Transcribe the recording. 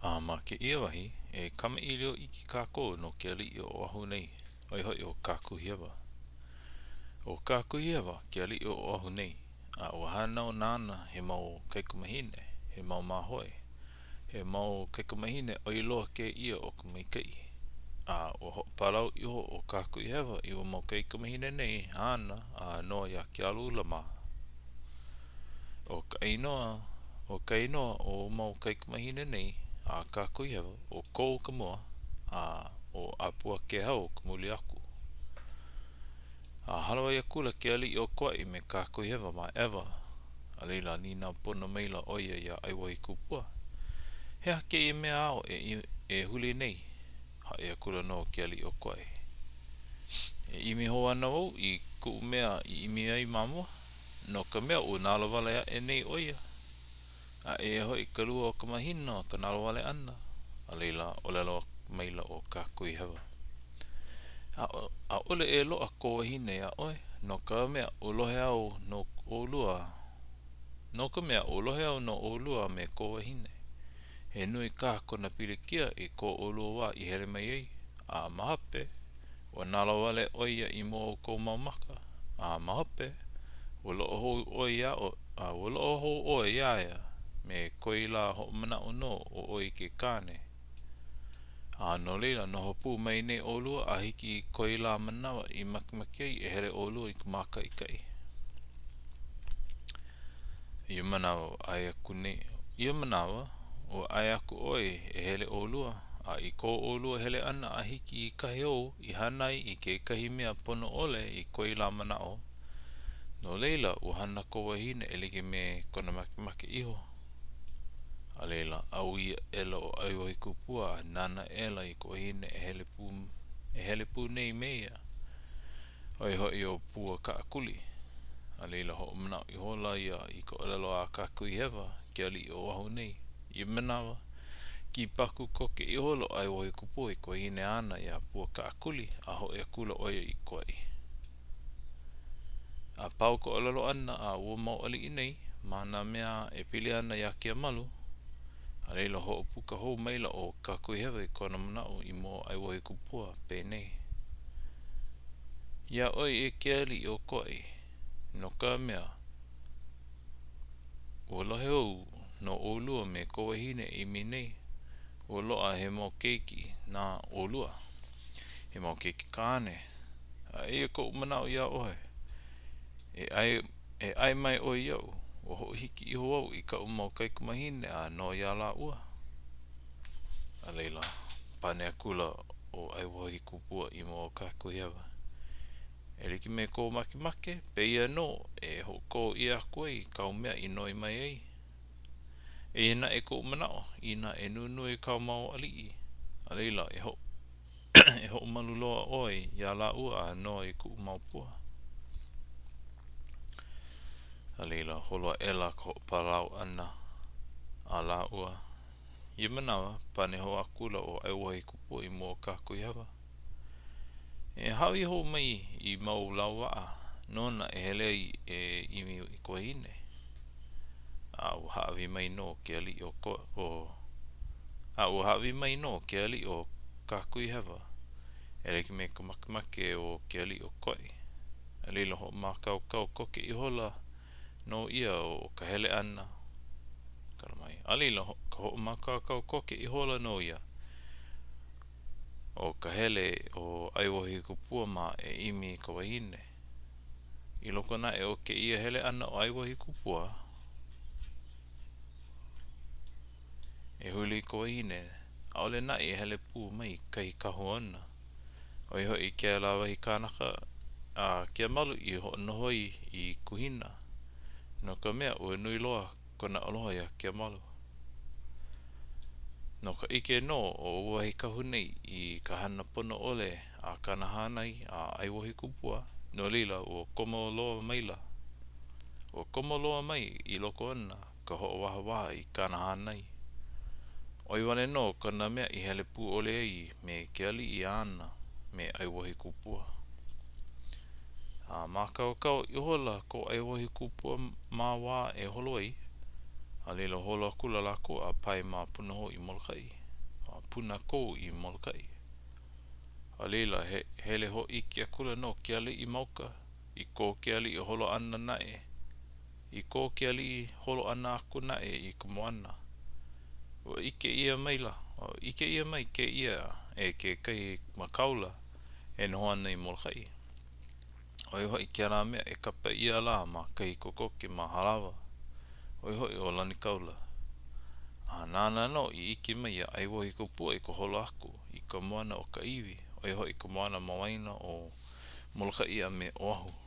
Ma ke iwahi e kama ilio iki kako no ke alii o Oahu nei. Oi hoi o Kakuhihewa. O Kakuhihewa ke alii o Oahu nei. A ua hana o nana he mau kaikumahine, he mau mahoe. He mau kaikumahine o iloa ke ia o kumaikai. A ua hoopalau iho o Kakuhihewa i ua mau kaikumahine nei hana a noa ia Kealaula ma. O ka inoa o mau kaikumahine nei a Kakuhihewa o kou ka mua o Apuakehau ka muli aku. A halawa ia kula ke alii o Kauai me Kakuhihewa ma ewa. A leila nina pono meila oia ia Aiwohikupua. He hake i mea ao e huli nei. Ha ia kula no ke alii o Kauai. E imi hoa na wau i ku mea i imi ai mamua. No ka mea o nalawale a e nei oia. A e hoi ka lua o ka mahina o ka nalawale ana. A leila o lelo maila o Kakuhihewa. A ole e loa ko wahine a oe. No ka mea o lohe au no olua. No ka mea o lohe au no olua me ko wahine. He nui ka kona pilikia i ko olua wa i here mai ei. A mahape. O nalawale oia i mo ko maumaka. A mahape. O loo hou oia o loo hou oia ia. Me koila ho mana o no o oi ke kane. A no leila no hopu mai nei olua a hiki koila manawa i makimakei e here olua i kumaka i kai. Ia manawa ai aku nei. Ia manawa o ai aku oi e hele olua. A i ko olua hele ana a hiki i kahi ou i hanai i ke kahi mea pono ole i koila manao. No leila u hana ko wahine e lege me kona makimake iho. A leila au ia ela o Aiwohikupua a nana ela i ko wahine e hele pu nei mea. Oi hoi o Puakaakuli. A leila ho manao i hola ia i ko olelo a Kakuhihewa ke alii o Oahu nei. I manawa ki paku koke i holo Aiwohikupua i ko wahine ana i a Puakaakuli a ho e kula oia i Kauai. A pau ko olelo ana a ua mau alii nei mana mea e pili ana i a Keamalu. A leila ho o puka hou maila o Kakuhihewa i kona manao i mo Aiwohikupua pe nei. Ia oi e ke alii o Kauai. No ka mea o lohe au no olua me ko wahine i mi nei. O loa he mau keiki na olua. He mau keiki kane. A ia ko manao ia ohe. E ai mai o iau. O ho hiki iho au i ka umau kaikumahine a no ia la ua. A leila pane akula o Aiwohikupua i mo Kakuhihewa. E liki me ko makimake pe ia no e ho ko ia koe kau mea i noi mai ei. E ina e ko manao ina e nunui kau mau alii. A leila e ho maluloa oi ia la ua a no i ku mau pua. A leila holoa ela ko palau ana a la ua. Ia manawa pane ho akula o Aiwohikupua i mo Kakuhihewa. E hawi ho mai i mau lawa nona e hele e imi i ko wahine. A ua hawi mai no ke alii ua hawi mai no ke alii o Kakuhihewa. E leki me ka makimake o ke alii o Kauai. A leila ho makau koke i hola no ia o ka hele ana. Kalamai. A leila ka ho makau koke i hola no ia. O ka hele o Aiwohikupua ma e imi ka wahine. I loko na e o ke ia hele ana o Aiwohikupua. E huli ka wahine. A ole na e hele pu mai kahi kahu ana. Oi hoi ke ala wahi kanaka a Keamalu i ho nohoi i kuhina. No ka mea ua nui loa kona aloha ia Keamalu. No ka ike no o wahi kahu nei i ka hana pono ole a kanahanai a Aiwohikupua. No lila o komo loa maila. O komo loa mai i loko ana ka ho waha waha i kanahanai. Oi wane no kana mea i hele pu ole ei me ke alii i ana me Aiwohikupua. A makau i hola ko Aiwohikupua ma wā e holo ei. A leila holo akula lako a pai ma puna ho I Molokai. A puna kou I Molokai. A leila hele ho iki akula no ke alii mauka. I ko ke alii holo ana nae. I ko ke alii holo ana aku nae I kumoana. O ike ia maila. O ike ia mai ke ia e ke kai makaula e noho ana I Molokai. Oi hoi ke ara mea e kapa ia la ma kai kokoke ma halawa. Oi hoi o lani kaula. A nāna no I iki mai a Aiwohikupua I ko holo aku I ka moana o ka iwi. Oi hoi ka moana mawaina o Molokai a me Oahu.